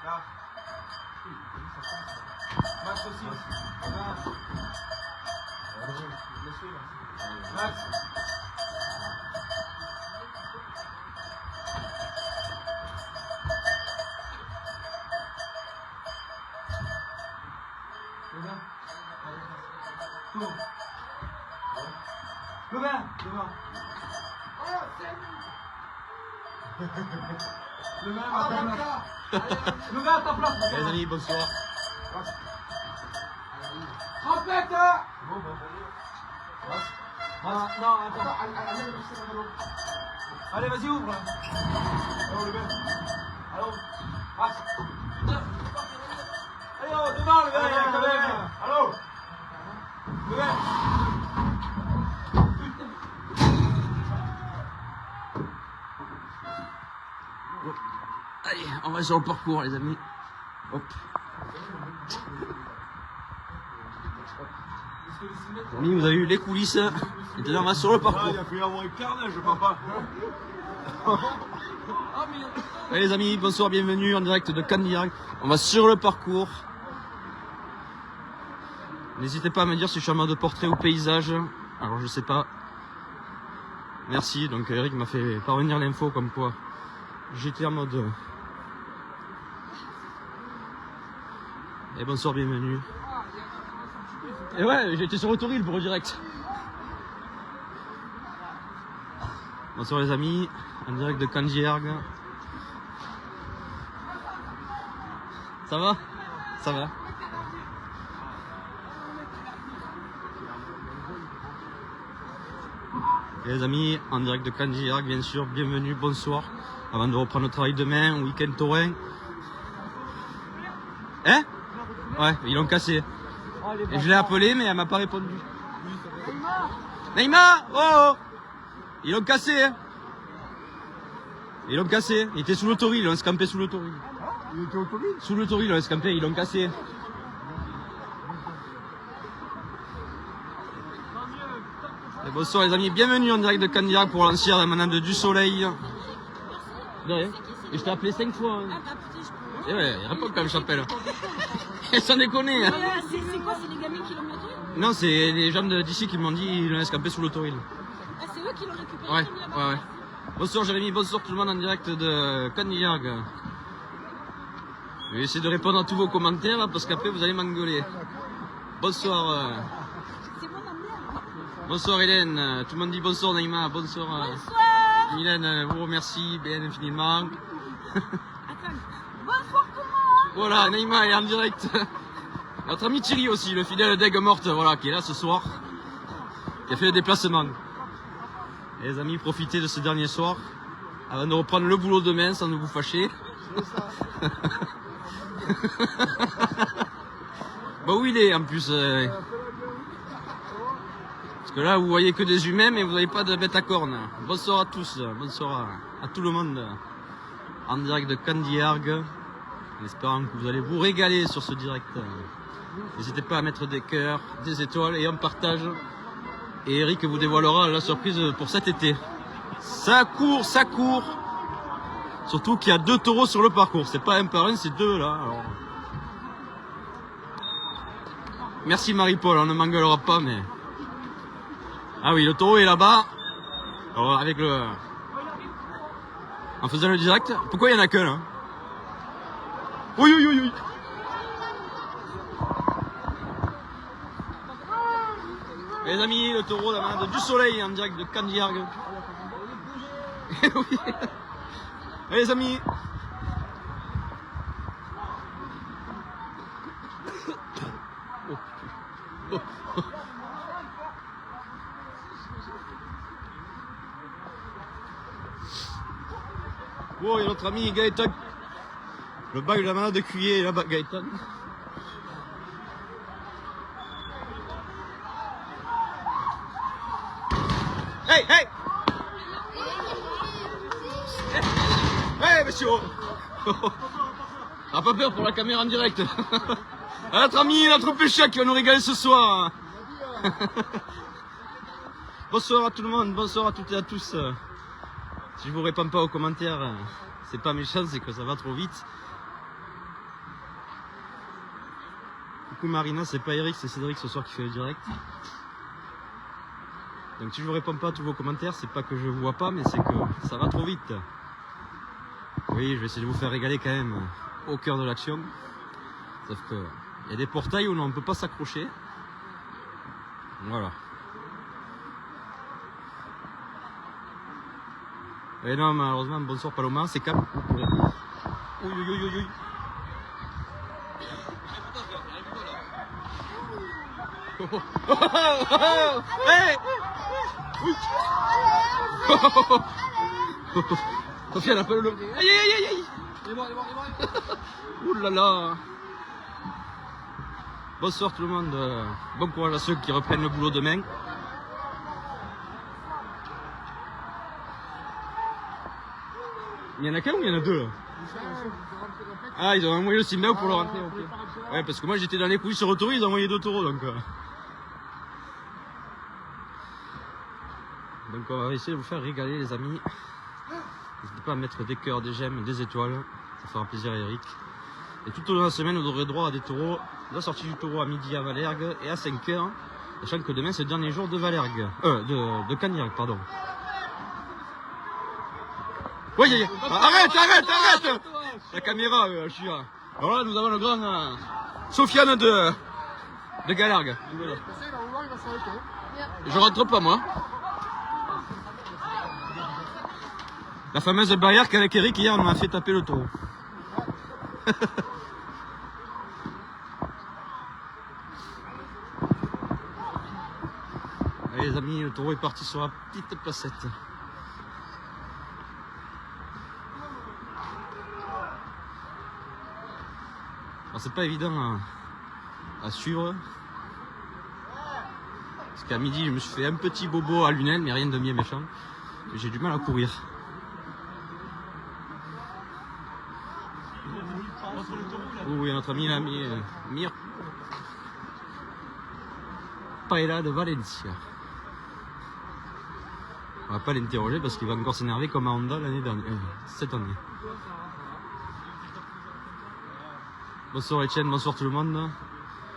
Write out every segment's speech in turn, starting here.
Là. Max aussi. Max. Devant. Devant à ta place. Les amis, bonsoir. Trompette. Non, attends. Allez, vas-y, ouvre. Allô, le gars. Allô. Max. Allez, oh, devant, le gars, quand même. Allô. Le gars. Allez, on va sur le parcours, les amis. Hop. Les amis, vous avez eu les coulisses. Maintenant, on va sur le parcours. Il a pu y avoir un carnage, papa. Allez, les amis, bonsoir, bienvenue en direct de Candiac. On va sur le parcours. N'hésitez pas à me dire si je suis en mode portrait ou paysage. Alors, je sais pas. Merci. Donc, Eric m'a fait parvenir l'info comme quoi j'étais en mode. Et bonsoir, bienvenue. Et ouais, j'étais sur Autoril pour le direct. Bonsoir les amis, en direct de Candiac. Ça va? Ça va. Et les amis, en direct de Candiac, bien sûr, bienvenue, bonsoir. Avant de reprendre le travail demain, week-end taurin. Hein? Ouais, ils l'ont cassé. Et je l'ai appelé, mais elle m'a pas répondu. Neymar! Oh! Ils l'ont cassé, hein? Ils l'ont cassé. Il était sous l'autoril, ils l'ont escampé sous l'autoril. Il était au Covid? Sous l'autoril, ils l'ont escampé, ils l'ont cassé. Et bonsoir les amis, bienvenue en direct de Candiac pour l'ancien émanant de Du Soleil. De rien. Et je t'ai appelé 5 fois. Hein. Et ouais, il répond quand je t'appelle. Sans déconner. Hein. C'est quoi? C'est les gamins qui l'ont mis au toril? Non, c'est les gens d'ici qui m'ont dit qu'ils l'ont escampé sous l'autoril. Ah, c'est eux qui l'ont récupéré? Ouais. Bonsoir Jérémy, bonsoir tout le monde en direct de Candiac. Je vais essayer de répondre à tous vos commentaires parce qu'après vous allez m'engueuler. Bonsoir. C'est mon âme. Bonsoir Hélène, tout le monde dit bonsoir Naïma, bonsoir. Bonsoir. Mylène, vous remercie bien infiniment. Attends. Bonsoir tout le monde. Voilà, Naïma est en direct. Notre ami Thierry aussi, le fidèle d'Aigues Mortes, voilà, qui est là ce soir, qui a fait le déplacement. Et les amis, profitez de ce dernier soir avant de reprendre le boulot demain sans ne vous fâcher. Bah où il est en plus parce que là vous voyez que des humains mais vous n'avez pas de bête à cornes. Bonsoir à tous, bonsoir à tout le monde en direct de Candiac, en espérant que vous allez vous régaler sur ce direct. N'hésitez pas à mettre des cœurs, des étoiles et un partage. Et Eric vous dévoilera la surprise pour cet été. Ça court. Surtout qu'il y a 2 taureaux sur le parcours. C'est pas un par un, c'est 2 là. Alors... Merci Marie-Paul, on ne m'engueulera pas mais... Ah oui, le taureau est là-bas. Alors avec le... En faisant le direct. Pourquoi il y en a qu'un là? Oui. Les amis, le taureau la main de Du Soleil en direct de Candiac. Oui. Allez les amis. Oh, il y a notre ami Gaëtan. Le bail de la main de cuiller là-bas, Gaëtan. Hey! Hey, monsieur! Ah, pas peur pour la caméra en direct. À notre ami, notre pécha qui va nous régaler ce soir. Bonsoir à tout le monde, bonsoir à toutes et à tous. Si je vous réponds pas aux commentaires, c'est pas méchant, c'est que ça va trop vite. Coucou Marina, c'est pas Eric, c'est Cédric ce soir qui fait le direct. Donc si je vous réponds pas à tous vos commentaires, c'est pas que je vous vois pas, mais c'est que ça va trop vite. Oui, je vais essayer de vous faire régaler quand même au cœur de l'action. Sauf que il y a des portails où on ne peut pas s'accrocher. Voilà. Et non, malheureusement, bonsoir Paloma, c'est calme. Oui, oui, oui, oui, oui. Oh, oh, oh, oh, oh, hey, oui. Oh, oh, oh, oh. Sofiane, appelle-le. Aïe, aïe, aïe, aïe. Il est mort, il est mort, il est mort. Ouh là là. Bonsoir tout le monde. Bon courage à ceux qui reprennent le boulot demain. Il y en a qu'un ou il y en a deux là? Ah, ils ont envoyé le Simbao pour le rentrer. Okay. Ouais, parce que moi j'étais dans les couilles sur le taureau, ils ont envoyé 2 taureaux donc. Donc on va essayer de vous faire régaler les amis. N'hésitez pas à mettre des cœurs, des j'aime, des étoiles. Ça fera plaisir à Eric. Et tout au long de la semaine, vous aurez droit à des taureaux. La sortie du taureau à midi à Valergue et à 5h. Sachant que demain c'est le dernier jour de Valergue. De Cagnac, pardon. Oui, arrête. La caméra, je suis là. Alors là, nous avons le grand Sofiane de Galargue. Je rentre pas moi. La fameuse barrière qu'avec Eric hier on m'a fait taper le taureau. Allez les amis, le taureau est parti sur la petite placette. C'est pas évident à suivre. Parce qu'à midi, je me suis fait un petit bobo à Lunel, mais rien de bien méchant. J'ai du mal à courir. Oui, notre ami Mir Paella de Valencia. On va pas l'interroger parce qu'il va encore s'énerver comme à Honda cette année. Bonsoir Etienne, bonsoir tout le monde.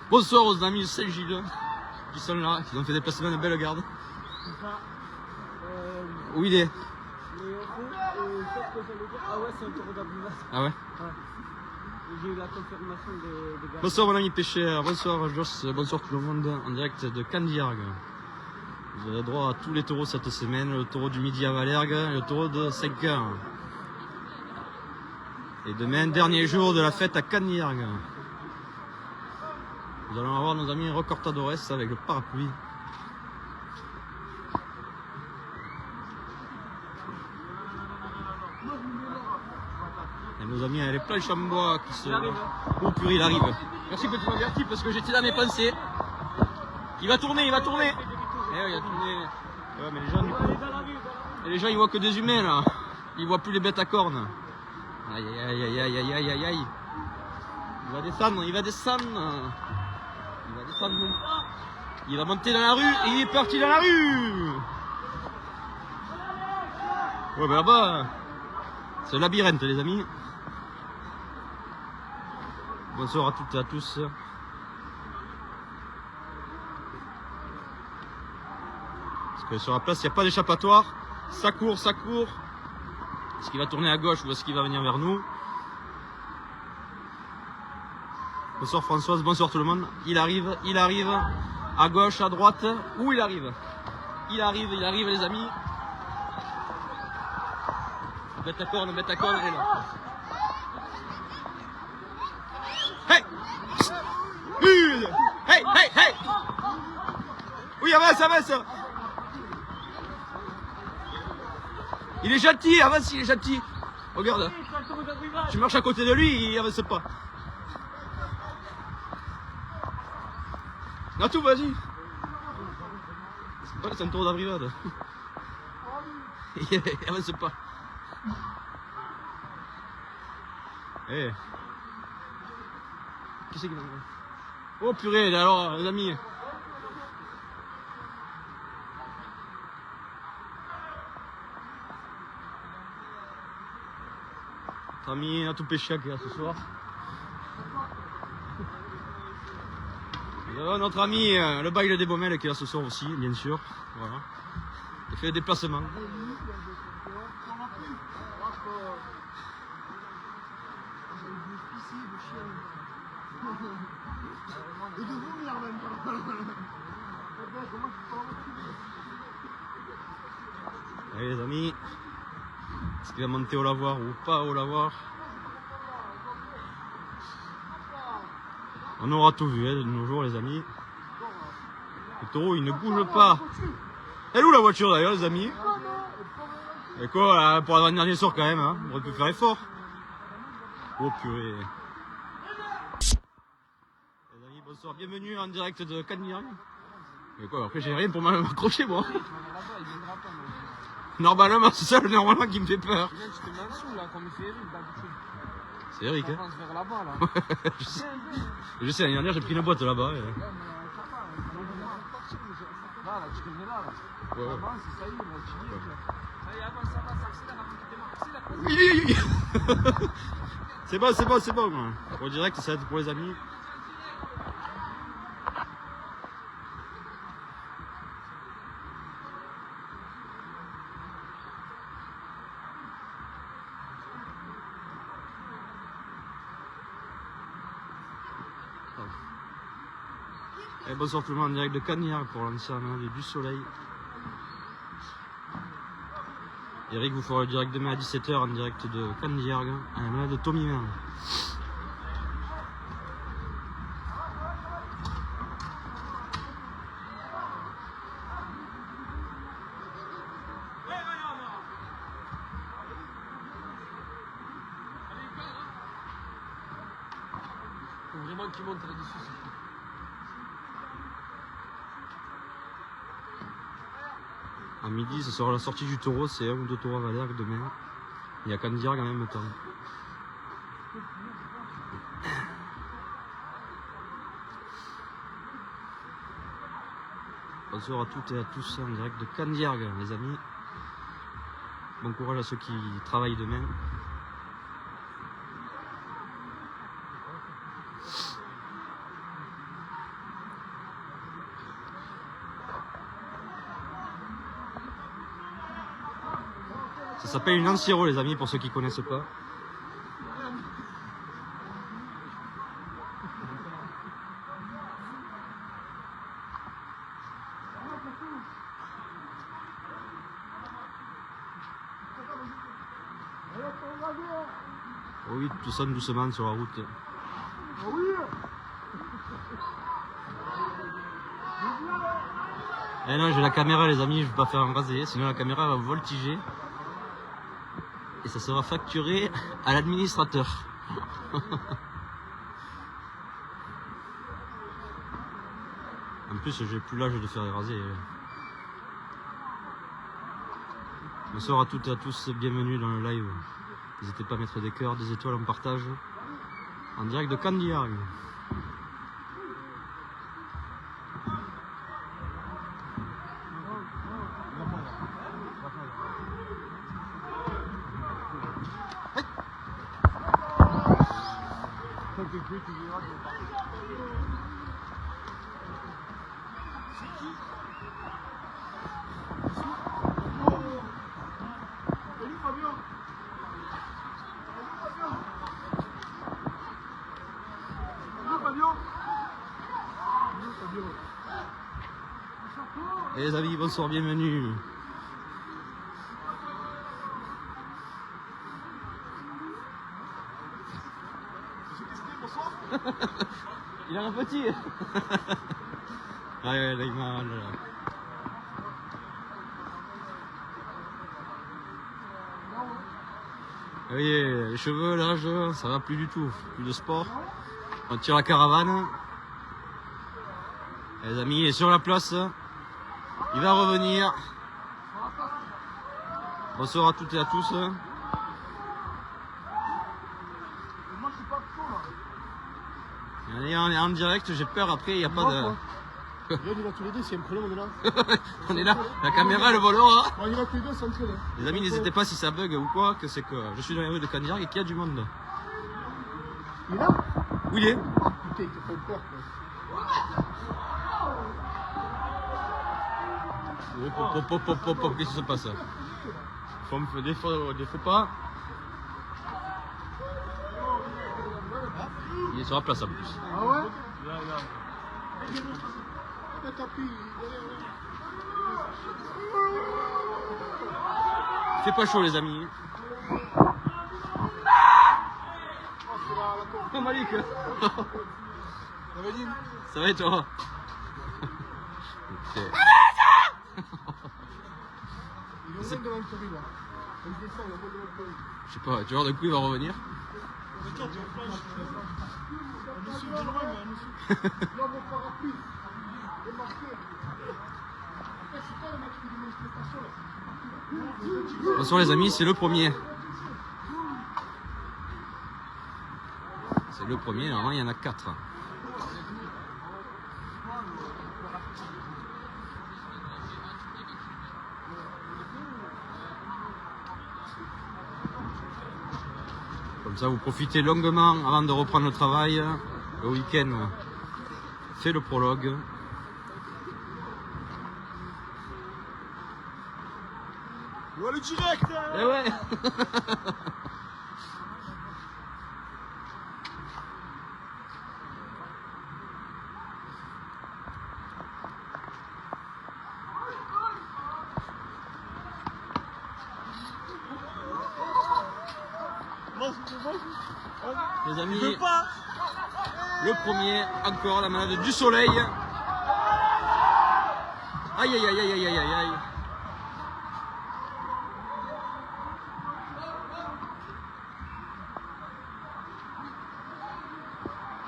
Bonsoir aux amis de Saint-Gilles qui sont là, qui ont fait des placements de belle garde. Où il est? Ah ouais, c'est un taureau d'Abounas. Ah ouais? Ouais. J'ai eu la confirmation des gars. Bonsoir mon ami pêcheur, bonsoir Joss, bonsoir tout le monde en direct de Candiargue. Vous aurez droit à tous les taureaux cette semaine, le taureau du midi à Valergue et le taureau de 5h. Et demain, dernier jour de la fête à Candiargue. Nous allons avoir nos amis Recortadores avec le parapluie. Et nos amis les planches en bois qui se... Oh purée, il arrive. Merci que tu m'avertis parce que j'étais dans mes pensées. Il va tourner, il va tourner. Eh oui, il a tourné. Ouais, mais les gens, du coup... Et les gens, ils voient que des humains là. Ils voient plus les bêtes à cornes. Aïe aïe aïe aïe aïe aïe aïe aïe. Il va descendre, il va descendre. Il va descendre. Il va monter dans la rue et il est parti dans la rue. Ouais, ben là-bas, c'est le labyrinthe les amis. Bonsoir à toutes et à tous. Parce que sur la place, il n'y a pas d'échappatoire. Ça court, ça court. Est-ce qu'il va tourner à gauche ou est-ce qu'il va venir vers nous? Bonsoir Françoise, bonsoir tout le monde. Il arrive à gauche, à droite. Où il arrive? Il arrive les amis. Bête à corne, elle est là. Hey! Hey, hey, hey! Oui, avance! Il est gentil, avance, il est gentil. Regarde. Tu marches à côté de lui, il avance pas. Natou, vas-y. C'est un tour d'abrivade. Il avance pas. Eh. Qui c'est qui m'a... Oh purée, alors, les amis. Notre ami Natou Péchia qui est là ce soir. Notre ami le bail des Baumelles qui est là ce soir aussi, bien sûr. Voilà. Il fait des déplacements. Et de vomir même. Allez les amis, est-ce qu'il va monter au lavoir ou pas au lavoir? On aura tout vu de nos jours les amis. Le taureau il ne bouge pas. Elle est où la voiture d'ailleurs les amis? Et quoi là, pour avoir un dernier sort quand même, hein, on aurait pu faire effort. Oh purée. Les amis bonsoir, bienvenue en direct de Cannes. Mais quoi, après j'ai rien pour m'accrocher moi. Normalement c'est ça normalement qui me fait peur. C'est Eric hein. Je sais, l'année dernière j'ai pris une boîte là-bas. Et... Ouais. Oui. C'est bon. Au direct ça va être pour les amis. Et bonsoir tout le monde en direct de Cagnard pour l'ensemble du soleil. Eric vous fera le direct demain à 17h en direct de Cagnard à la manade de Tommy Mer. Faut vraiment qu'il monte là-dessus. À midi, ce sera la sortie du taureau, c'est un ou deux taureaux à Valère demain. Il y a Candiargue en même temps. Bonsoir à toutes et à tous en direct de Candiargue, les amis. Bon courage à ceux qui travaillent demain. Ça s'appelle une lanciero les amis pour ceux qui connaissent pas. Oh oui, tout ça doucement sur la route. Eh non, j'ai la caméra les amis, je vais pas faire un rasé, sinon la caméra va voltiger. Et ça sera facturé à l'administrateur. En plus, j'ai plus l'âge de faire les rasés. Bonsoir à toutes et à tous, bienvenue dans le live. N'hésitez pas à mettre des cœurs, des étoiles en partage. En direct de Candiargue. Et les amis, bonsoir, bienvenue. Il a un petit. Ouais, là, il m'a mal. Vous voyez, les cheveux, l'âge, ça va plus du tout. Plus de sport. On tire la caravane. Et les amis, il est sur la place. Il va revenir. Bonsoir à toutes et à tous. On est en direct, j'ai peur après, il n'y a pas de... On y va tous les deux, c'est un problème, on est là. On est là, la caméra, le volant. On y va tous les deux, sans traîner. Les amis, n'hésitez pas si ça bug ou quoi, que c'est que je suis dans les rues de Candiargue et qu'il y a du monde. Il est là? Où il est? Putain, il te fait peur, quoi. Hop, qu'est-ce qui se passe? On me fait des faux pas. Il est sur la place en plus. Ah ouais? Il fait pas chaud les amis. Oh Malik. Ça va et toi? Ok. Je sais pas, tu vois de coup il va revenir. Bonsoir les amis, c'est le premier. C'est le premier, normalement il y en a 4. Comme ça vous profitez longuement avant de reprendre le travail. Le week-end fait le prologue. Ouais, le direct! Eh ouais. Les amis, le premier, encore la manade du soleil. Aïe aïe aïe aïe aïe aïe aïe.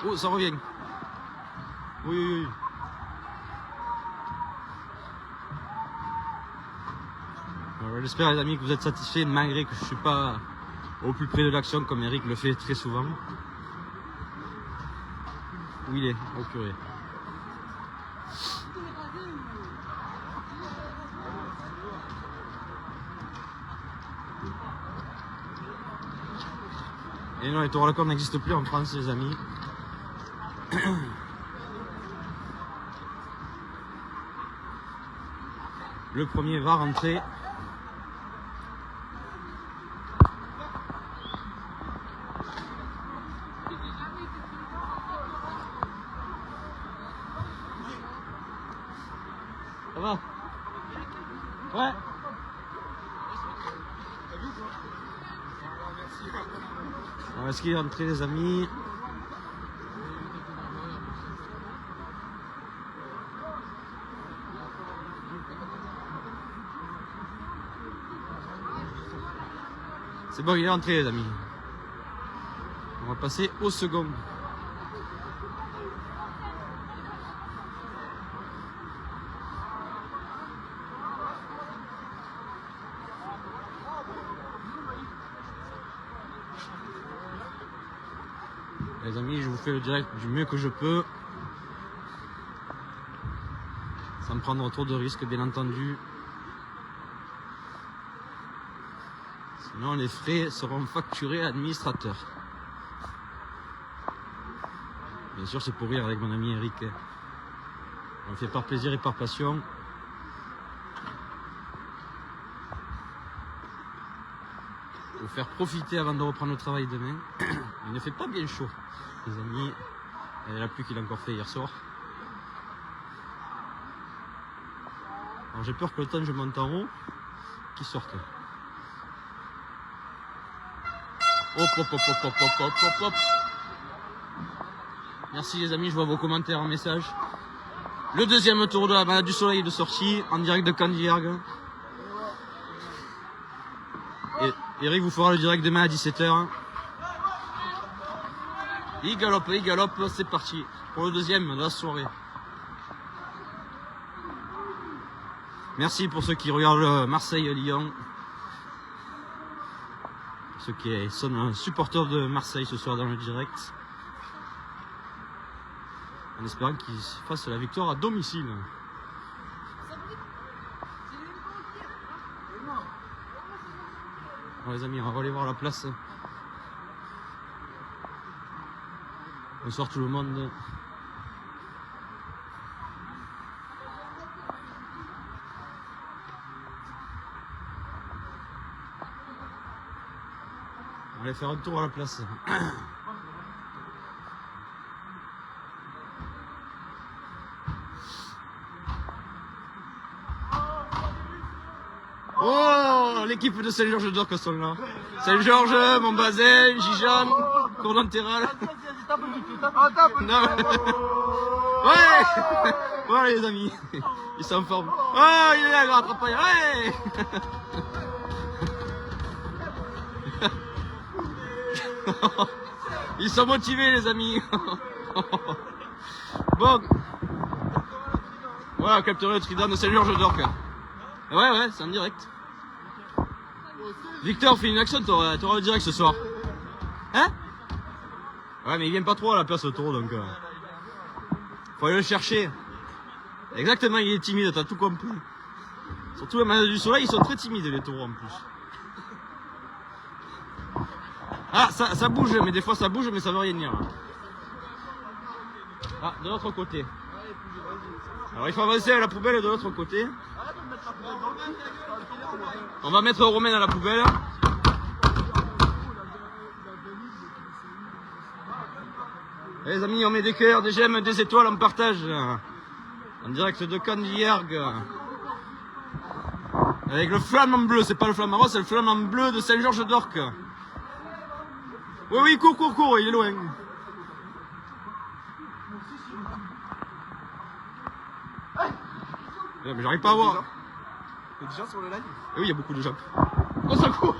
Oh, ça revient. Oui, oui, oui. J'espère les amis que vous êtes satisfaits malgré que je ne suis pas au plus près de l'action comme Eric le fait très souvent. Où il est? Oh purée. Et non, les tours à la corde n'existent plus en France les amis. Le premier va rentrer. Ça va? Ouais. Alors, est-ce qu'il est rentré les amis? C'est bon, il est rentré les amis. On va passer au second. Les amis, je vous fais le direct du mieux que je peux. Sans prendre trop de risques, bien entendu. Sinon, les frais seront facturés à l'administrateur. Bien sûr, c'est pour rire avec mon ami Eric. On le fait par plaisir et par passion. Pour faire profiter avant de reprendre le travail demain. Il ne fait pas bien chaud, les amis. Il y a la pluie qu'il a encore fait hier soir. Alors j'ai peur que le temps que je monte en haut, qu'il sorte. Hop, hop, hop, hop, hop, hop, hop, hop, hop. Merci les amis, je vois vos commentaires en message. Le deuxième tour de la manade du soleil de sortie, en direct de Candiargue. Et Eric vous fera le direct demain à 17h. Il galope, c'est parti. Pour le deuxième de la soirée. Merci pour ceux qui regardent Marseille-Lyon. Ceux qui sont supporters de Marseille ce soir dans le direct. En espérant qu'ils fassent la victoire à domicile. Bon les amis, on va aller voir la place. Bonsoir tout le monde. aller faire un tour à la place. Oh, l'équipe de Saint-Georges d'Orc sont là. Saint-Georges, Montbazin, Gijan, Cournanterral. Non. Ouais. Voilà les amis, ils sont en forme. Oh, il est là, rattrapé. Ouais. Ils sont motivés les amis. Bon. Voilà, capturé le trident de Saint-Georges d'Orc. Ouais, c'est en direct. Victor, fais une action, t'auras le direct ce soir. Hein? Ouais, mais il vient pas trop à la place au taureau, donc... faut aller le chercher. Exactement, il est timide, t'as tout compris. Surtout les manades du soleil, ils sont très timides les taureaux en plus. Ah, ça bouge, mais des fois ça bouge, mais ça veut rien dire. Ah, de l'autre côté. Alors il faut avancer à la poubelle de l'autre côté. On va mettre Romain à la poubelle. Et les amis, on met des cœurs, des j'aime, des étoiles, on partage. En direct de Candiargue. Avec le flamant bleu, c'est pas le flamant rose, c'est le flamant bleu de Saint-Georges d'Orc. Oui, cours, il est loin. Ouais, mais j'arrive pas à voir. Il y a des gens sur le live? Oui, il y a beaucoup de gens. Oh, ça court.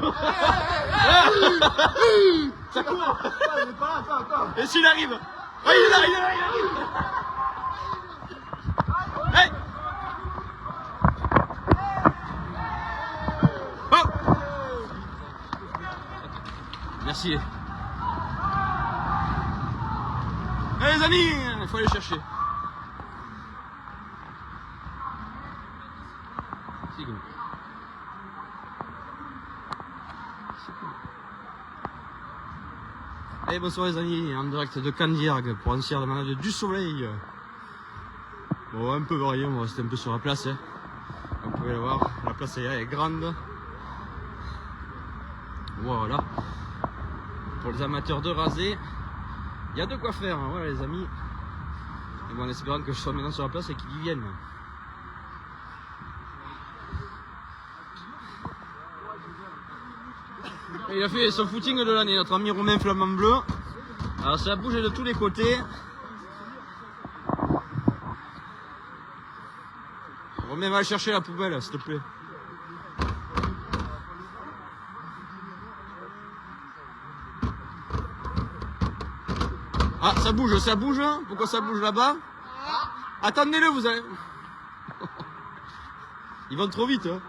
Ça court. Il est pas là, attends. Et s'il arrive. Oh, il est là. Hey. Oh. Merci. Allez les amis, il faut aller chercher. Allez, bonsoir les amis, en direct de Candiargue pour un cierre de manade du soleil. Bon, un peu varié, on va rester un peu sur la place. Hein. Vous pouvez le voir, la place est grande. Voilà. Pour les amateurs de raser, il y a de quoi faire, hein. Voilà les amis. Et bon, en espérant que je sois maintenant sur la place et qu'ils y viennent. Il a fait son footing de l'année, notre ami Romain Flamand Bleu. Alors ça a bougé de tous les côtés. Romain va chercher la poubelle, s'il te plaît. Ah, ça bouge. Pourquoi ça bouge là-bas? Attendez-le, vous allez... Ils vont trop vite, hein.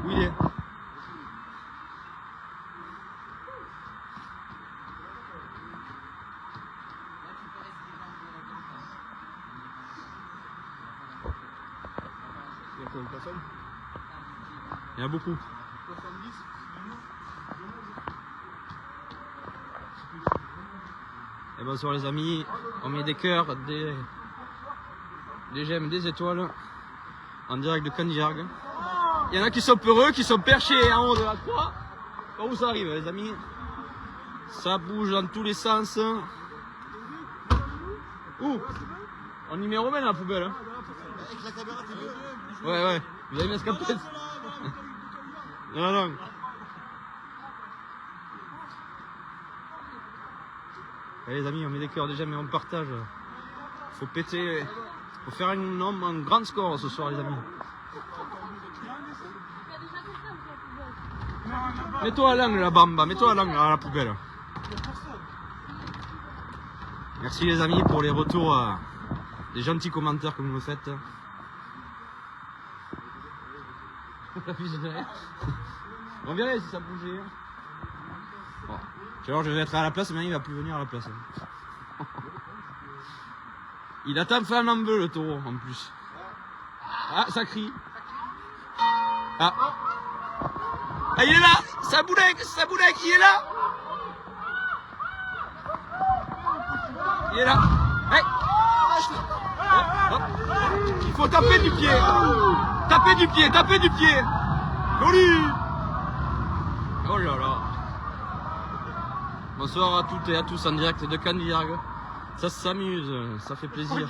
Où il est? Il y en a beaucoup. 70. Et bonsoir les amis, on met des cœurs, des j'aime, des étoiles en direct de Candiargue. Il y en a qui sont peureux, qui sont perchés en haut de la croix. Par où ça arrive les amis? Ça bouge dans tous les sens. Ouh, on y met Romain dans la poubelle. Hein. Ouais, vous avez mis un scapette. Non. Allez les amis, on met des cœurs déjà, mais on partage. Faut péter, faut faire un grand score ce soir les amis. Mets-toi à l'angle la bamba, mets-toi à l'angle à la poubelle. Merci les amis pour les retours, les gentils commentaires que vous me faites. On verrait si ça bougeait. Bon. Alors je vais être à la place, mais il va plus venir à la place. Il attend Flamand Bleu le taureau en plus. Ah, ça crie. Ah, il est là. Saboulek, il est là. Il est là. Hey. Il faut taper du pied. Taper du pied. Joli. Oh là là. Bonsoir à toutes et à tous en direct de Candiargue. Ça s'amuse, ça fait plaisir.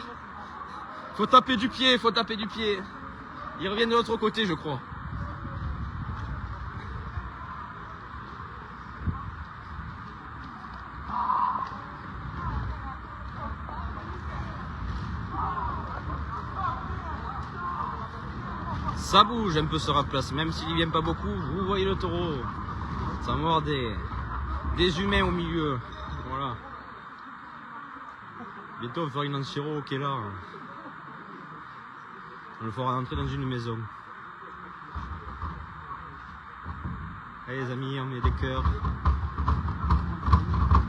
Faut taper du pied, faut taper du pied. Ils reviennent de l'autre côté, je crois. Ça bouge un peu sur la place, même s'il n'y vient pas beaucoup, vous voyez le taureau. Ça va avoir des humains au milieu. Voilà. Bientôt on va faire une Anciro qui est là. On le fera entrer dans une maison. Allez les amis, on met des cœurs.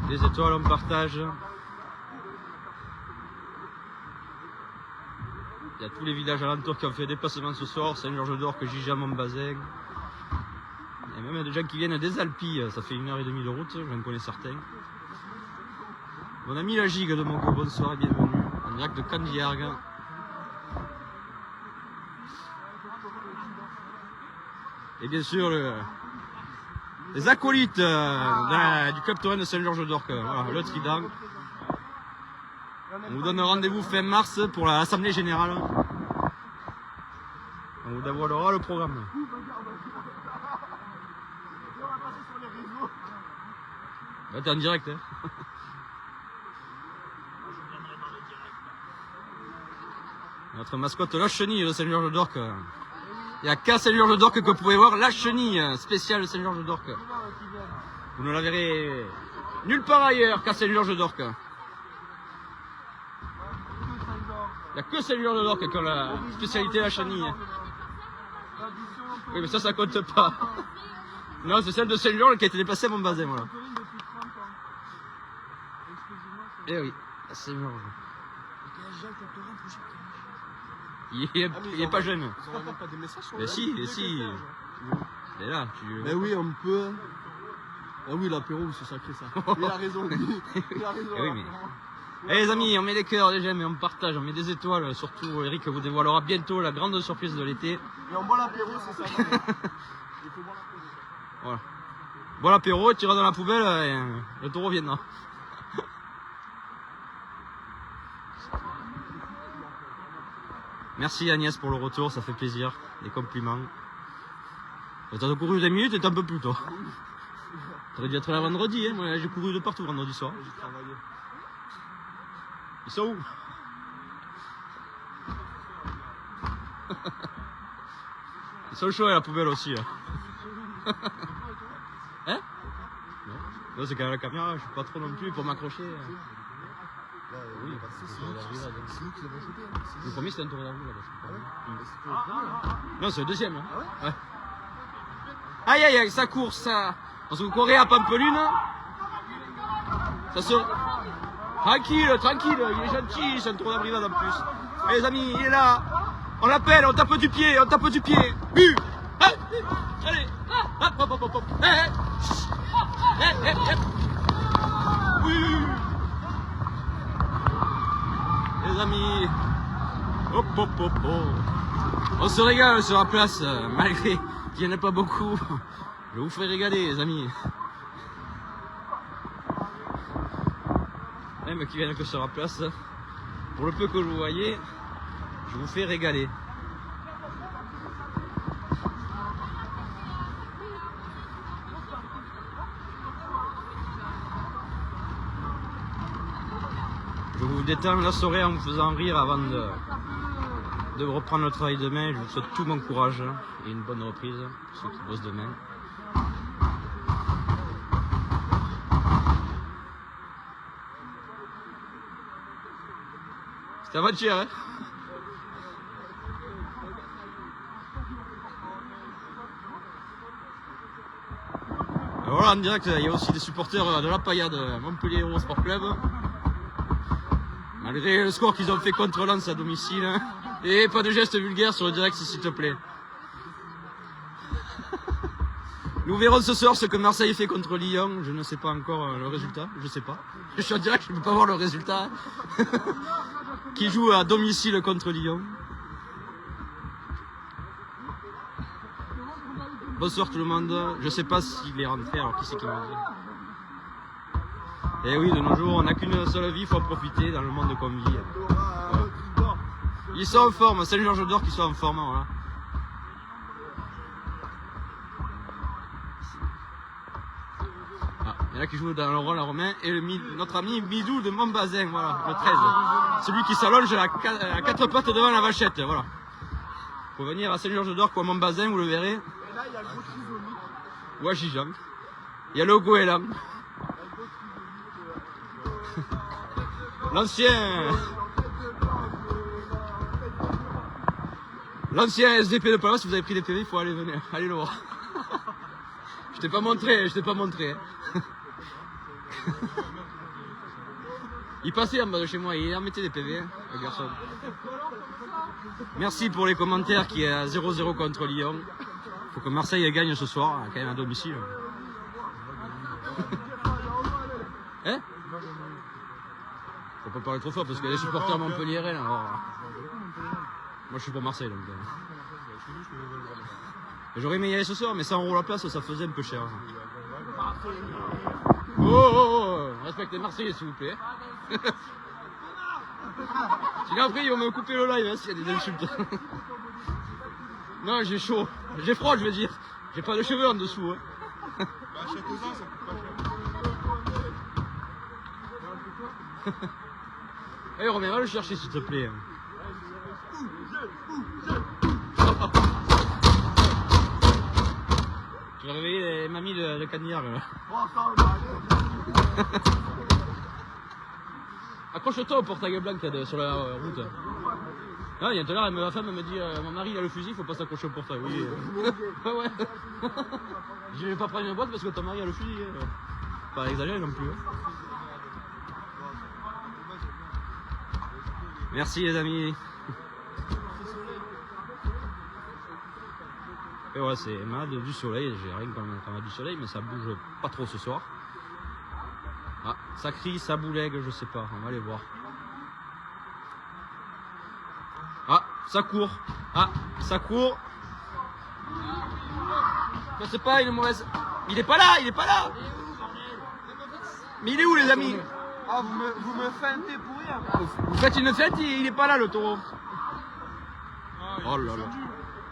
Des étoiles, on partage. Il y a tous les villages alentours qui ont fait déplacement ce soir. Saint-Georges-d'Orc, Gija, Montbazin. Il y a même des gens qui viennent des Alpilles. Ça fait 1h30 de route, j'en connais certains. Mon ami la Gigue de Mongo, bonsoir et bienvenue. En direct de Candiargue. Et bien sûr, les acolytes du club taurin de Saint-Georges-d'Orc. Voilà, le Trident. On vous donne rendez-vous fin mars pour l'Assemblée Générale. On vous dévoilera le programme. Là, t'es en direct, hein. Notre mascotte, la chenille de Saint-Georges-d'Orc. Il n'y a qu'à Saint-Georges-d'Orc que vous pouvez voir la chenille spéciale de Saint-Georges-d'Orc. Vous ne la verrez nulle part ailleurs qu'à Saint-Georges-d'Orc. Il n'y a que Saint-Georges-d'Orc qui a la spécialité de la chenille. Oui, mais ça compte pas. Non, c'est celle de Saint-Georges qui a été déplacée à Montbazin, voilà. Eh oui, à Saint-Georges. Il est pas jeune. Ils n'ont même pas des messages sur Mais si, mais si. Mais là, Mais oui, on peut. Ah oui, l'apéro, c'est sacré ça. Il a raison, lui. Il a raison. Eh oui, mais... Eh les amis, on met des cœurs, des j'aime et on partage, on met des étoiles. Surtout, Eric vous dévoilera bientôt la grande surprise de l'été. Et on boit l'apéro, c'est ça. Il faut boire l'apéro. Voilà. Bois l'apéro, tu iras dans la poubelle et le taureau viendra. Merci Agnès pour le retour, ça fait plaisir. Des compliments. T'as couru 20 minutes et t'es un peu plus tôt. T'aurais dû être là vendredi, hein. Moi j'ai couru de partout vendredi soir. J'ai travaillé. Ils sont où? Ils sont chauds à la poubelle aussi. Là. Hein? Non, c'est quand même la caméra, je suis pas trop non plus pour m'accrocher. Là, Oui, c'est nous qui l'avons shooté. Le premier c'était un tour d'argile là-bas. Non, c'est le deuxième. Hein. Ah ouais? Ouais. Aïe aïe aïe, ça court ça. Parce que vous courez à Pampelune. Ça se. Tranquille, tranquille, il est gentil, c'est un tour d'arrivade en plus. Allez les amis, il est là. On l'appelle, on tape du pied, on tape du pied. Allez, hop, hop, hop, hop, hop. Oui. Les amis, hop, hop, hop, hop. On se régale sur la place, malgré qu'il n'y en ait pas beaucoup. Je vous ferai régaler, les amis. Même qui viennent que sur la place, pour le peu que vous voyez, je vous fais régaler. Je vous détends la soirée en vous faisant rire avant de reprendre le travail demain. Je vous souhaite tout mon courage et une bonne reprise pour ceux qui bossent demain. C'était avant-hier, hein? Alors voilà, en direct, il y a aussi des supporters de la Paillade Montpellier Héros Sport Club. Malgré le score qu'ils ont fait contre Lens à domicile. Et pas de gestes vulgaires sur le direct, s'il te plaît. Nous verrons ce soir ce que Marseille fait contre Lyon. Je ne sais pas encore le résultat. Je sais pas. Je suis en direct, je ne peux pas voir le résultat. Qui joue à domicile contre Lyon. Bonsoir tout le monde. Je sais pas s'il est rentré, alors qui c'est qui m'a dit? Et oui, de nos jours, on n'a qu'une seule vie, il faut en profiter dans le monde qu'on vit. Ils sont en forme, c'est le Georges d'Or qui sont en forme. Voilà. Ah, il y en a qui jouent dans le rôle à Romain et notre ami Midou de Montbazin, voilà, le 13. Celui qui s'allonge à 4 pattes devant la vachette, voilà. Faut venir à Saint-Georges d'Or ou à Montbazin, vous le verrez. Et là, il y a le gros trisomique. Ou à Gijan. Il y a le goéland. L'ancien SDP de Palos, si vous avez pris des PV, il faut aller venir, allez le voir. Je t'ai pas montré, Il passait en bas de chez moi, il en mettait des PV, le garçon. Merci pour les commentaires qui est à 0-0 contre Lyon. Faut que Marseille gagne ce soir, quand même à domicile. Hein? Faut pas parler trop fort parce qu'il y a des supporters montpelliérains là. Alors... Moi je suis pour Marseille donc. J'aurais aimé y aller ce soir, mais 100 € la place, ça faisait un peu cher. Oh, respectez Marseillais s'il vous plaît. Sinon après ils vont me couper le live hein, s'il y a des insultes. Non, j'ai chaud. J'ai froid, je veux dire. J'ai pas de cheveux en dessous. Hein. Bah, chaque cousin, ça coûte pas cher. Eh Romain, va le chercher s'il te plaît. Tu vas réveiller les mamies de Cagnard là. Accroche-toi au portail blanc sur la route. Ah, il y a tout à l'heure, ma femme me dit mon mari il a le fusil, il faut pas s'accrocher au portail. Oui. Ouais. Je vais pas prendre une boîte parce que ton mari a le fusil. Pas exagéré non plus. Merci les amis. Et ouais, c'est malade du soleil, j'ai rien quand même du soleil, mais ça bouge pas trop ce soir. Ah, ça crie, ça boulègue, je sais pas, on va aller voir. Ah, ça court. Ah, ça court. Je sais pas, il est mauvaise. Il est pas là. Mais il est où les amis? Ah, vous me feintez pour rien. Vous faites une fête, il est pas là le taureau. Oh là là.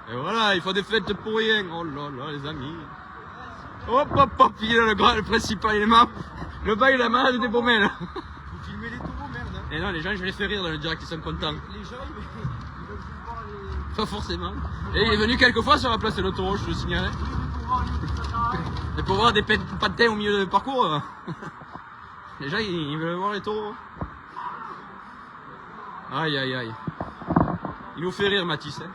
Et voilà, il faut des fêtes pour rien. Oh là là les amis. Hop, il est le principal, il est mort. Le bas il est malade des beaux là. Vous filmez les taureaux, merde. Hein. Et non, les gens je les fais rire dans le direct, ils sont contents. Les gens, ils veulent juste voir les... Pas forcément. Et il est venu quelques fois sur la place de le taureau, je te le signalais. Et pour voir des pantins au milieu du parcours. Les gens ils veulent voir les taureaux. Aïe aïe aïe. Il nous fait rire Mathis. Hein.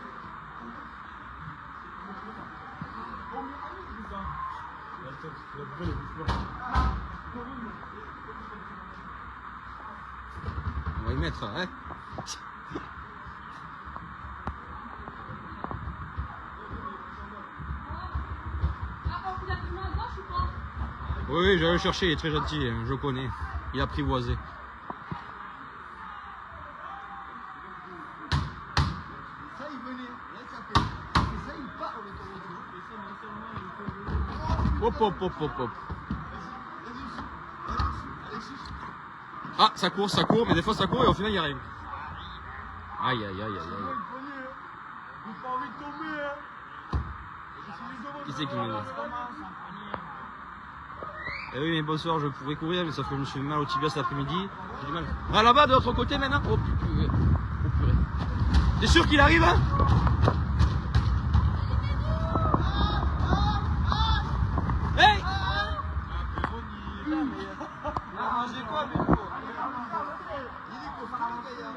On va y mettre, hein. Oui, j'allais le chercher, il est très gentil, hein, je le connais. Il a apprivoisé. Ça, il venait. Là, ça fait. Et ça, il part le taureau. Hop. Ah, ça court, mais des fois ça court et au final il n'y a rien. Aïe. Vous pas envie de tomber, hein. Qui c'est qui me dit? Eh oui, mais bonsoir, je pourrais courir, mais sauf que je me suis fait mal au tibia cet après-midi. J'ai du mal. Ah, là-bas, de l'autre côté maintenant. Oh purée. T'es sûr qu'il arrive, hein? Hey! Mangez quoi, Béco? Il est quoi, Gaillard?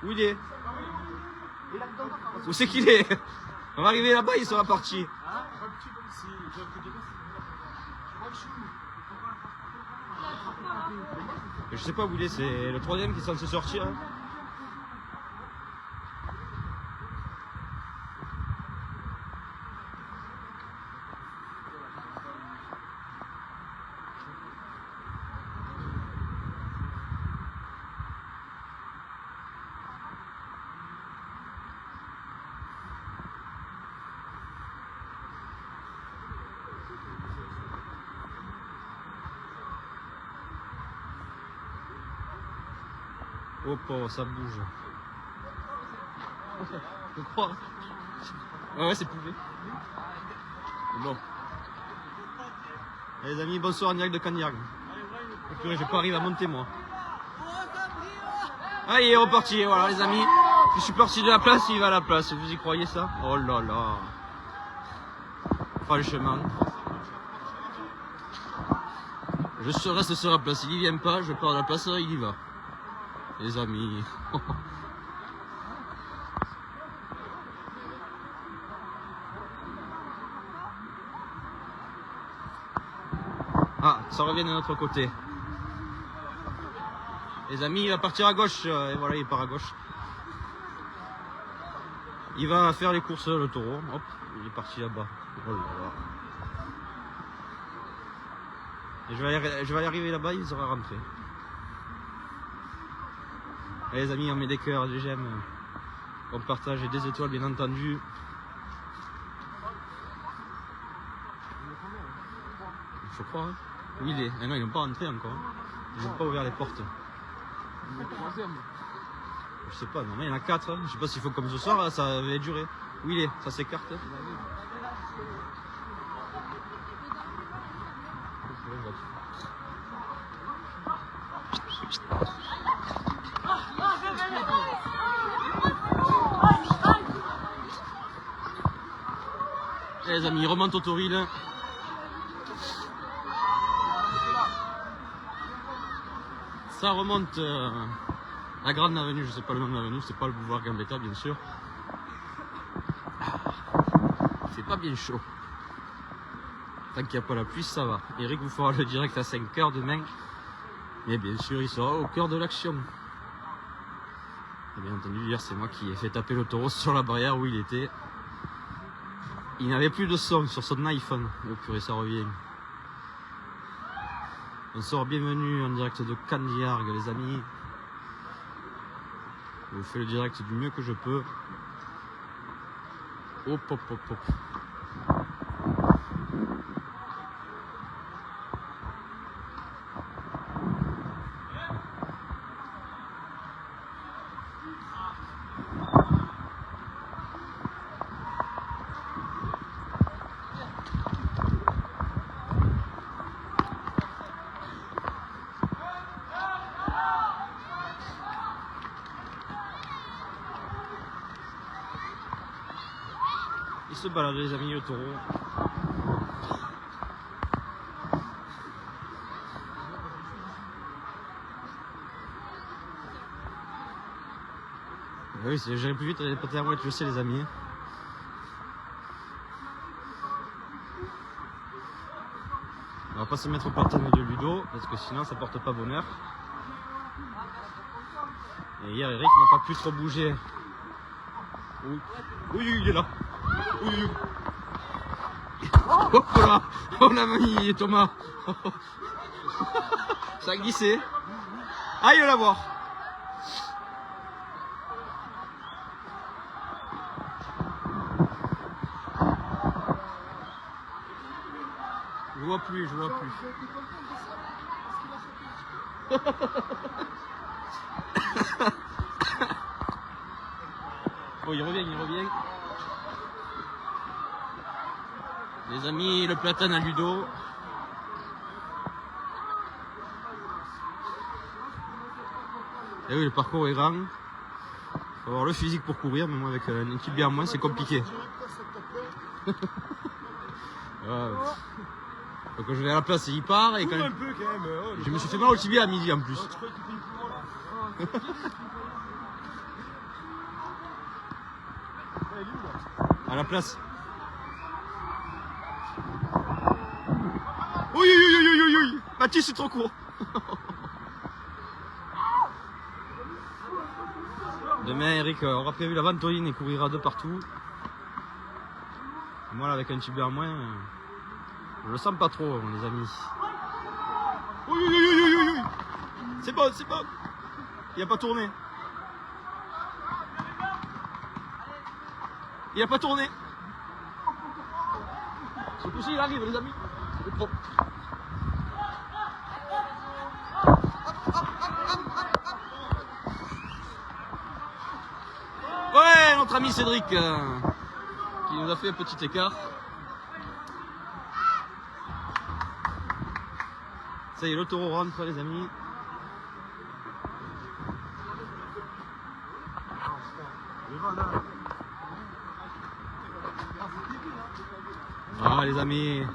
Où il est? Où c'est qu'il est? On va arriver là-bas, il sera parti. Je sais pas où il est, c'est le troisième qui est censé sortir. Hein. Oh, oh, ça bouge. Je crois. Ouais, c'est poulet. Bon. Allez, les amis, bonsoir en direct de Candiac. Oh, purée, je vais pas arriver à monter moi. Allez, il est reparti, voilà les amis. Je suis parti de la place, il va à la place. Vous y croyez ça? Oh là là. Franchement. Je reste sur la place, il y vient pas, je pars de la place, il y va. Les amis. Ah, ça revient de notre côté. Les amis, il va partir à gauche, et voilà, il part à gauche. Il va faire les courses, le taureau. Hop, il est parti là-bas. Oh là là. Et je vais aller arriver là-bas, il sera rentré. Allez, les amis, on met des cœurs, des j'aime. On partage et des étoiles, bien entendu. Je crois. Hein. Où il est? Ah non, ils n'ont pas rentré encore. Ils n'ont pas ouvert les portes. Je sais pas, normalement il y en a 4. Hein. Je sais pas s'il faut comme ce soir, ça va durer. Où il est? Ça s'écarte. Et les amis, ils remontent au Toril. Ça remonte la grande avenue, je sais pas le nom de l'avenue, c'est pas le boulevard Gambetta bien sûr. C'est pas bien chaud. Tant qu'il n'y a pas la pluie, ça va. Eric vous fera le direct à 5h demain. Mais bien sûr, il sera au cœur de l'action. Et bien entendu, hier c'est moi qui ai fait taper le taureau sur la barrière où il était. Il n'avait plus de son sur son iPhone. Oh purée, ça revient. Bonsoir, bienvenue en direct de Candiargue les amis. Je vous fais le direct du mieux que je peux. Hop hop hop hop. Il se balade les amis, le taureau. Oui, j'irai plus vite, les pâtés à moi, je sais les amis. On va pas se mettre au partenaire de Ludo, parce que sinon ça porte pas bonheur. Et hier Eric n'a pas pu trop bouger. Oui, oui, il est là. Oui, oui. Oh là, oh la mamie Thomas. Ça a glissé. Aïe la voir. Je vois plus, je vois plus. Oh, il revient, il revient. Les amis, le platane à Ludo. Et oui, le parcours est grand. Il faut avoir le physique pour courir, mais moi avec une équipe bien moins, c'est compliqué. Ouais. Donc je vais à la place et il part. Et quand je me suis fait mal au tibia à midi en plus. À la place. Oui, oui, oui, oui, oui. Mathis, c'est trop court. Demain, Eric aura prévu la ventoline et courira de partout. Moi, là, avec un tibia en moins, je le sens pas trop, les amis. Oui, oui, oui, oui, oui, oui. C'est bon, c'est bon. Il a pas tourné. Il a pas tourné. Ce coup-ci, il arrive, les amis. C'est propre. ami Cédric qui nous a fait un petit écart. Ça y est, le taureau rentre les amis. Ah les amis.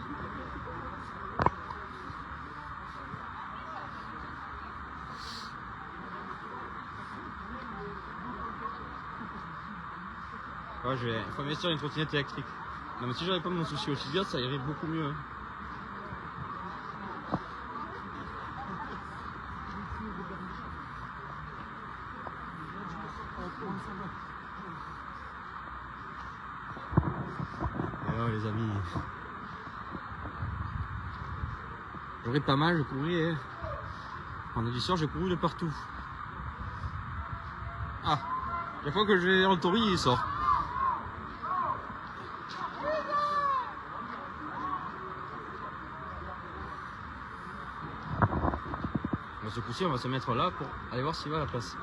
Ouais, il faut investir une trottinette électrique. Non mais si j'avais pas mon souci au tibia, ça irait beaucoup mieux. Hein. Et oh les amis. J'aurais pas mal, je courrais. Hein. Vendredi soir, j'ai couru de partout. Ah, la fois que je vais en Tori, il sort. Ce coup-ci, on va se mettre là pour aller voir s'il va à la place.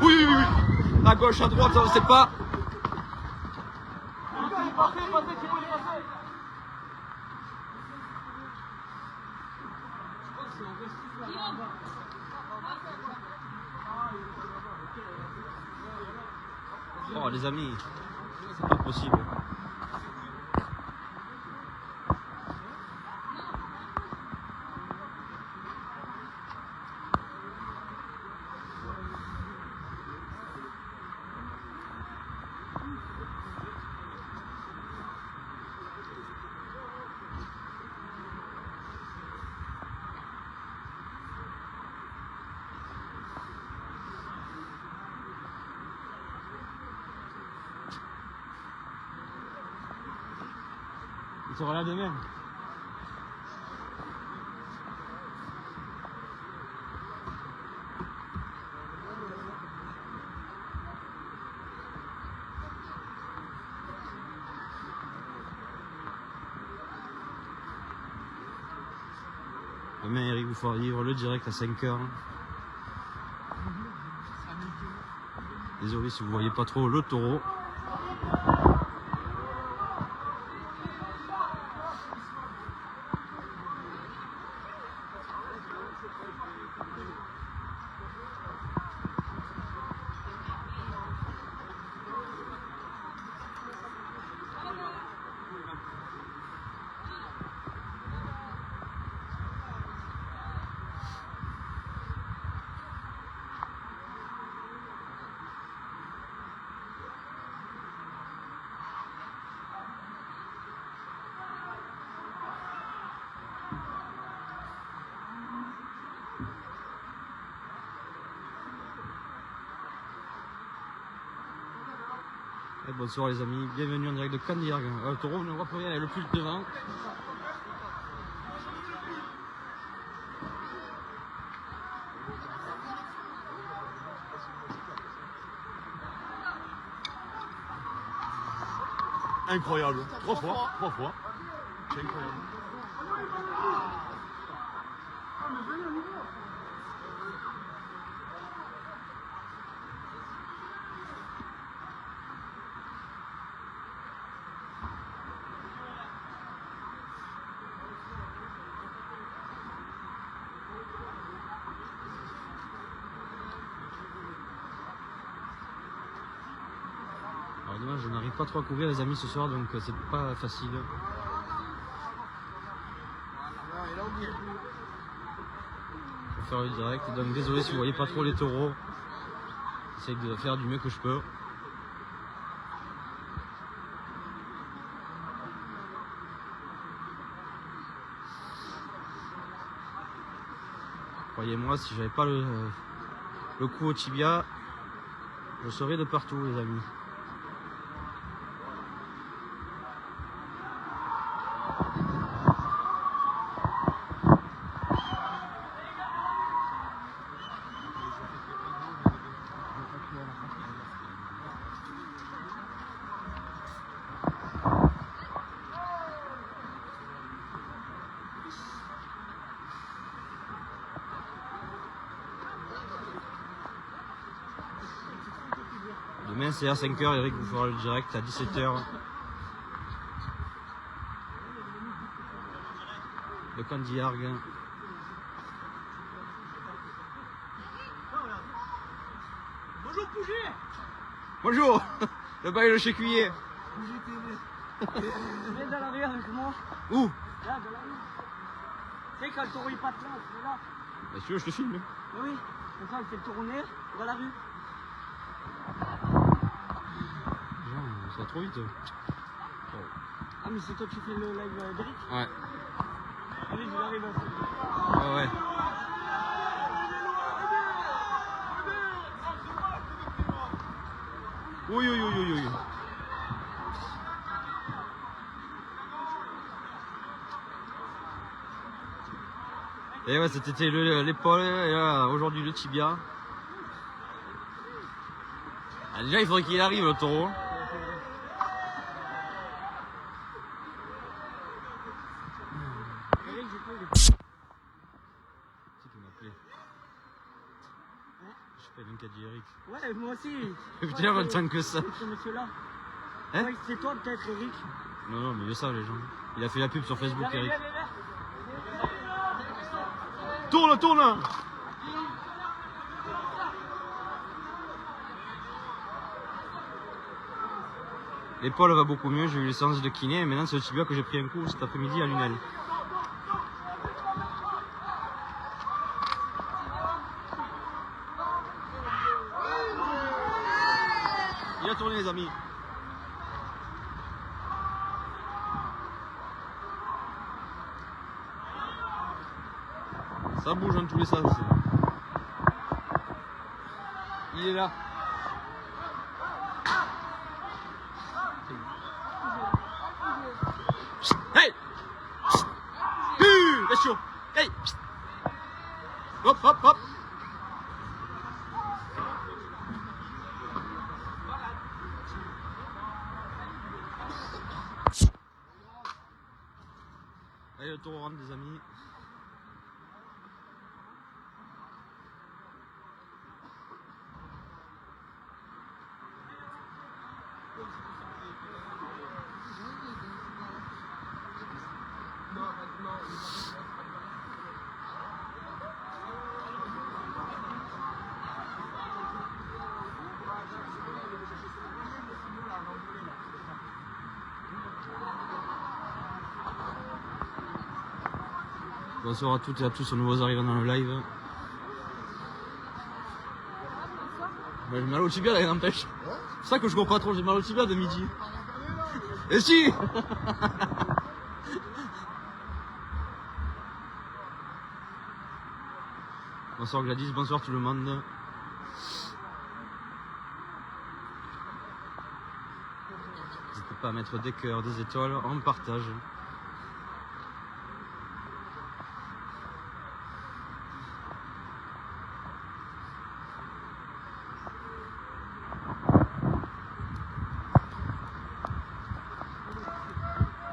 Oui, oui, oui. À gauche, à droite, on ne sait pas. Oh les amis, c'est pas possible. Il sera là demain. Demain, Eric vous fera vivre le direct à 5h. Désolé si vous voyez pas trop le taureau. Et bonsoir les amis, bienvenue en direct de Candiargue. Le taureau, on ne voit plus rien, il est le plus devant. Incroyable. 3 fois. C'est incroyable. Alors dommage, je n'arrive pas trop à courir les amis ce soir, donc c'est pas facile. Pour faire le direct, donc désolé si vous voyez pas trop les taureaux. J'essaie de faire du mieux que je peux. Croyez-moi, si j'avais pas le coup au tibia, je serais de partout les amis. Demain c'est à 5h, Eric vous fera le direct à 17h. Le Candy Argue. Bonjour Pouget. Bonjour. Le bail le chécuyer. Viens dans la rue avec moi. Où? Là, dans la rue. Tu sais, quand le taureau il passe là, c'est là. Bah, si tu veux, je te filme. Oui, comme ça, il fait tourner dans la rue. Ça va trop vite. Ah, mais c'est toi qui fais le live d'Eric? Ouais. Eric, il arrive à faire. Ouais, ouais. Oui, oui, oui, oui, oui. Et ouais, c'était l'épaule et là, aujourd'hui le tibia. Ah, déjà, il faudrait qu'il arrive le taureau. Eric, j'ai pas C'est qui m'a appelé. Je fais un cas Eric. Ouais, moi aussi. Putain, en tant que ça. Ce monsieur-là. Hein? Ouais, c'est toi peut-être, Eric. Non, non, mais ils le savent les gens. Il a fait la pub sur Facebook, Eric. Tourne, tourne! L'épaule va beaucoup mieux, j'ai eu les séances de kiné et maintenant c'est le tibia que j'ai pris un coup cet après-midi à Lunel. Il a tourné les amis. Ça bouge dans tous les sens. Il est là. Hey! Reste chaud. Hey! Hop, hop, hop. Allez, le tour rentre, des amis. Bonsoir à toutes et à tous aux nouveaux arrivants dans le live. J'ai mal au tibia là, il n'empêche. C'est ça que je comprends pas trop, j'ai mal au tibia de midi. Et si! Bonsoir Gladys, bonsoir tout le monde. N'hésitez pas à mettre des cœurs, des étoiles, on partage.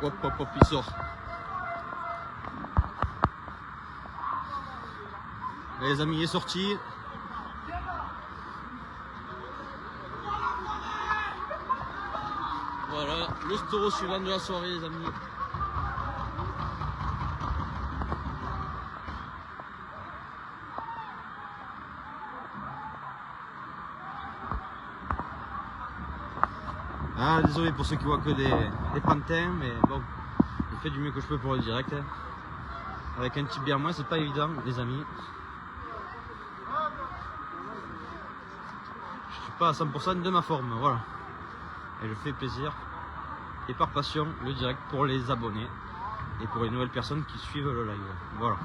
Hop hop hop, il sort. Là, les amis, il est sorti. Voilà, le taureau suivant de la soirée, les amis. Ah, désolé pour ceux qui voient que des pantins, mais bon, je fais du mieux que je peux pour le direct. Avec un petit bière moins, c'est pas évident, les amis. Je suis pas à 100% de ma forme, voilà. Et je fais plaisir et par passion le direct pour les abonnés et pour les nouvelles personnes qui suivent le live. Voilà.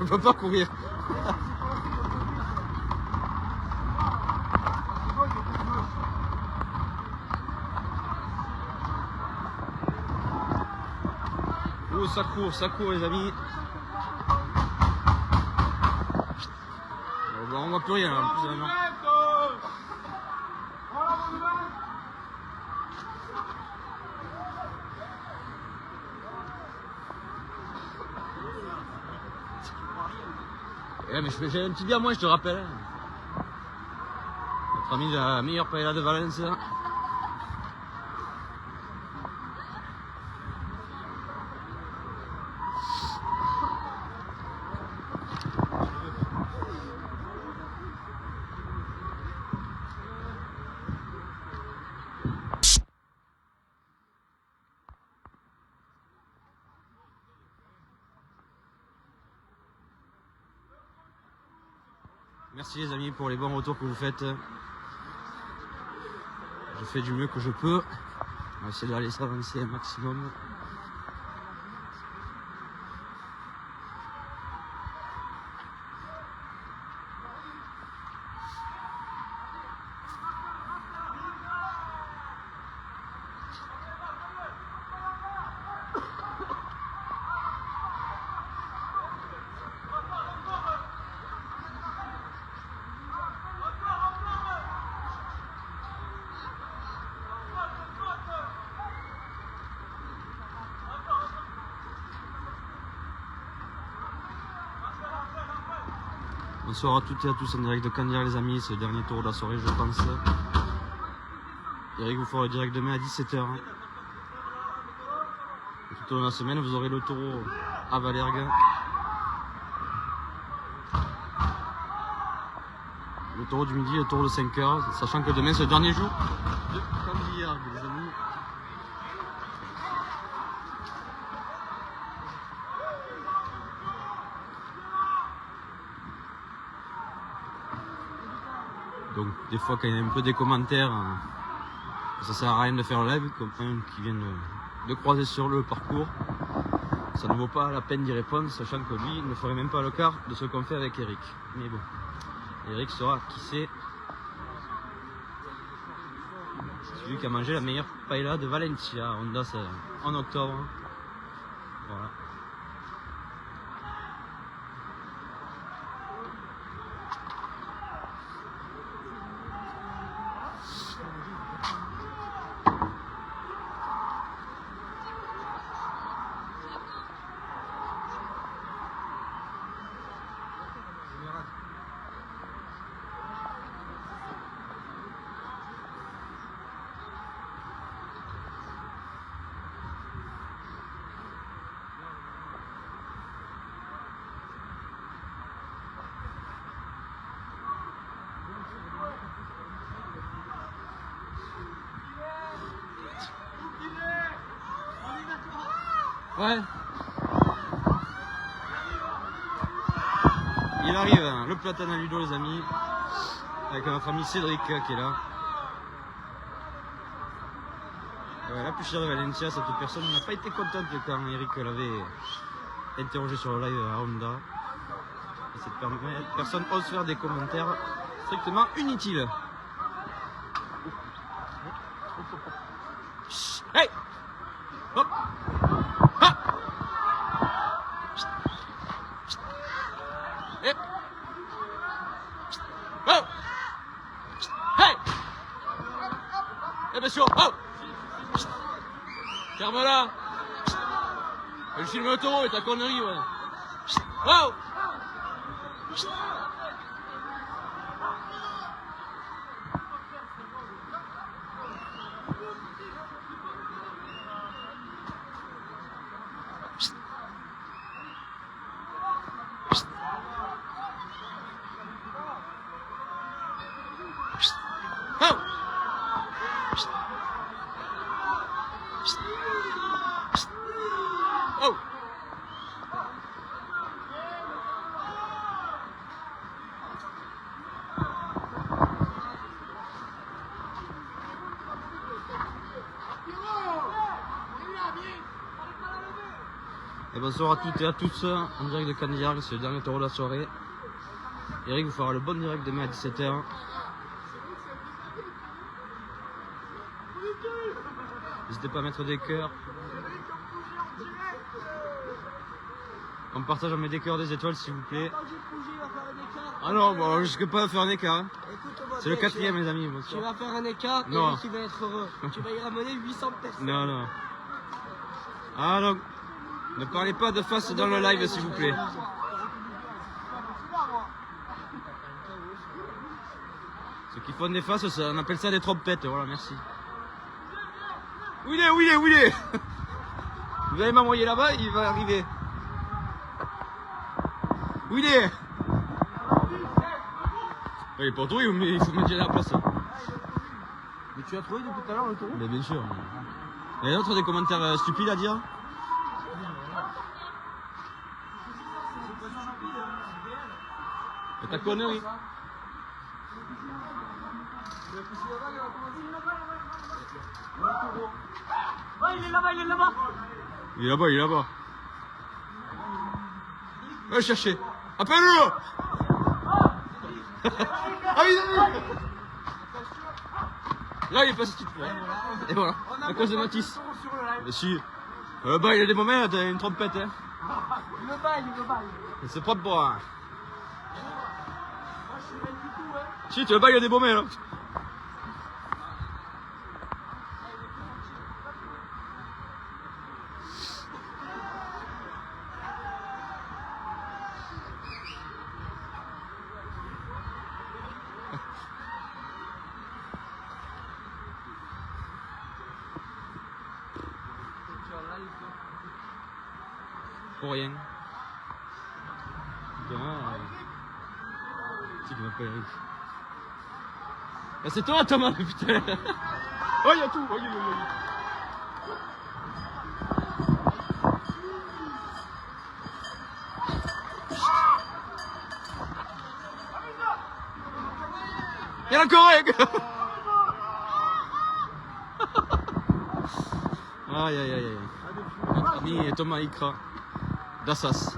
Je peux pas courir. Oh, ça court les amis. On voit plus rien en plus. Non. Ouais, mais j'ai un petit bien moi, je te rappelle. Notre ami de la meilleure paella de Valence. Merci les amis pour les bons retours que vous faites. Je fais du mieux que je peux. On va essayer d'aller s'avancer un maximum. Bonsoir à toutes et à tous en direct de Candiac les amis, c'est le dernier tour de la soirée je pense. Eric vous fera le direct demain à 17h. Tout au long de la semaine vous aurez le taureau à Valergue. Le taureau du midi, le taureau de 5h, sachant que demain c'est le dernier jour de Candiac les amis. Donc des fois quand il y a un peu des commentaires, ça sert à rien de faire le live, comme un qui vient de croiser sur le parcours. Ça ne vaut pas la peine d'y répondre, sachant que lui ne ferait même pas le quart de ce qu'on fait avec Eric. Mais bon, Eric saura qui c'est. C'est lui qui a mangé la meilleure paella de Valencia, Hondas, en octobre. Voilà. Ouais. Il arrive, hein, le platane à Ludo les amis, avec notre ami Cédric qui est là. Ouais, la plus chère de Valencia, cette personne n'a pas été contente quand Eric l'avait interrogé sur le live à Honda. Et cette personne ose faire des commentaires strictement inutiles. Hey! Hop! Oh! Hey! Eh monsieur, oh! Ferme-la! Je filme le taureau et ta connerie, ouais. Oh! Oh! Et bonsoir à toutes et à tous, en direct de Candiac, c'est le dernier taureau de la soirée. Eric vous fera le bon direct demain à 17h. N'hésitez pas à mettre des cœurs. On partage, on met des cœurs, des étoiles s'il vous plaît. Quand j'ai bougé, il va faire un écart. Ah non, bon, je risque pas de faire un écart. Hein. Écoute-moi C'est le bien, 4ème les amis. Tu Bonsoir. vas faire un écart Non. et tu vas être heureux. Tu vas y ramener 800 personnes. Non, non. Ah non. Ne parlez pas de face dans le live s'il vous plaît. Ceux qui font des faces, on appelle ça des trompettes. Voilà, merci. Où il est, où il est, où il est? Vous allez m'envoyer là-bas, il va arriver. Où il est? Il est pas tout, il faut mettre à la place. Mais tu as trouvé depuis tout à l'heure le taureau? Mais bien sûr. Il y a d'autres des commentaires stupides à dire? Et ta connerie. Il est là-bas, il est là-bas. Il est là-bas, il est là-bas. Va le chercher. Appelle-le. Ah oui, là il est passé tout. Et voilà, à cause de Matisse. Mais si. Bah il a des moments, t'as une trompette. Hein. Le bail. C'est propre pour un. Si, tu le bail, il a des moments là. Pour rien. Tu m'appelles Eric. Ah, c'est toi Thomas, putain. Oh il y a tout. Il y a la correct. Aïe. Notre ami Thomas Ikra d'Assas.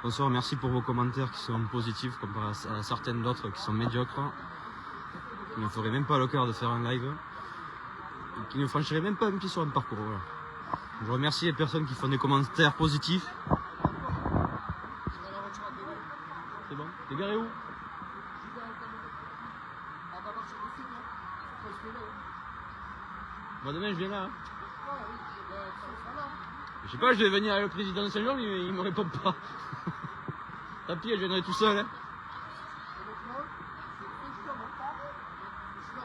Bonsoir, merci pour vos commentaires qui sont positifs comparé à certaines d'autres qui sont médiocres. Qui ne feraient même pas le cœur de faire un live. Et qui ne franchiraient même pas un pied sur un parcours. Voilà. Je remercie les personnes qui font des commentaires positifs. C'est bon? T'es garé où? Moi demain je viens là. Hein. Je sais pas, je vais venir avec le président de Saint-Jean, il me répond pas. Tant pis, je viendrai tout seul. Hein.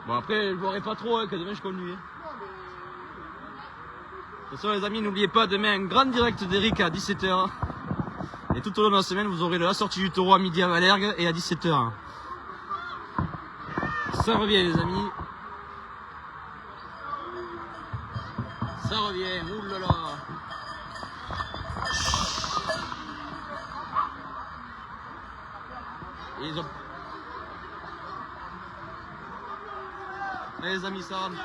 Bon après, je ne boirai pas trop, hein, que demain je conduis. Hein. De toute façon les amis, n'oubliez pas, demain un grand direct d'Eric à 17h. Et tout au long de la semaine, vous aurez la sortie du taureau à midi à Malhergue et à 17h. Ça revient les amis. Ça revient, oulala. Et ils ont... Allez les amis, ça rentre.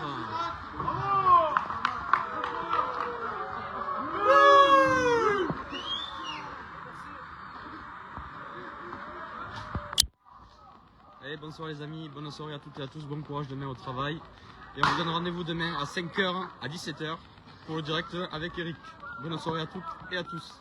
Allez, bonsoir les amis, bonne soirée à toutes et à tous, bon courage demain au travail. Et on vous donne rendez-vous demain à 5h à 17h pour le direct avec Eric. Bonne soirée à toutes et à tous.